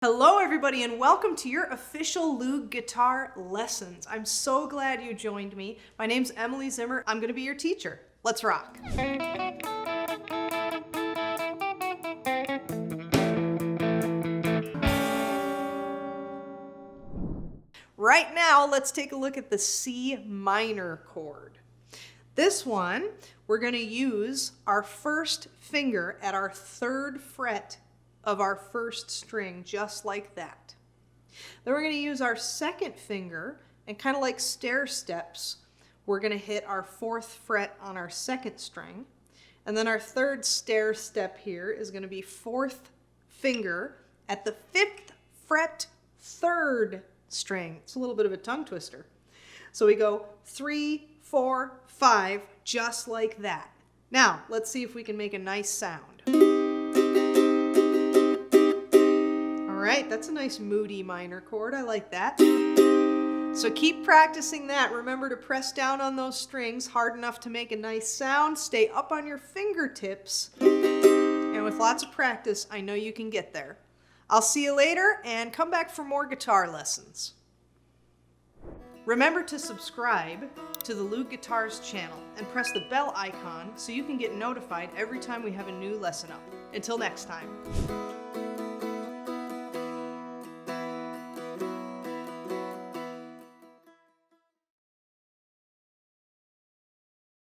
Hello everybody and welcome to your official Loog guitar lessons. I'm so glad you joined me. My name's Emily Zimmer. I'm going to be your teacher. Let's rock. Right now, let's take a look at the C minor chord. This one, we're going to use our first finger at our third fret of our first string, just like that. Then we're going to use our second finger and kind of like stair steps, we're going to hit our fourth fret on our second string. And then our third stair step here is going to be fourth finger at the fifth fret third string. It's a little bit of a tongue twister. So we go 3, 4, 5, just like that. Now, let's see if we can make a nice sound. Alright, that's a nice moody minor chord. I like that. So keep practicing that. Remember to press down on those strings hard enough to make a nice sound. Stay up on your fingertips. And with lots of practice, I know you can get there. I'll see you later and come back for more guitar lessons. Remember to subscribe to the Loog Guitars channel and press the bell icon so you can get notified every time we have a new lesson up. Until next time.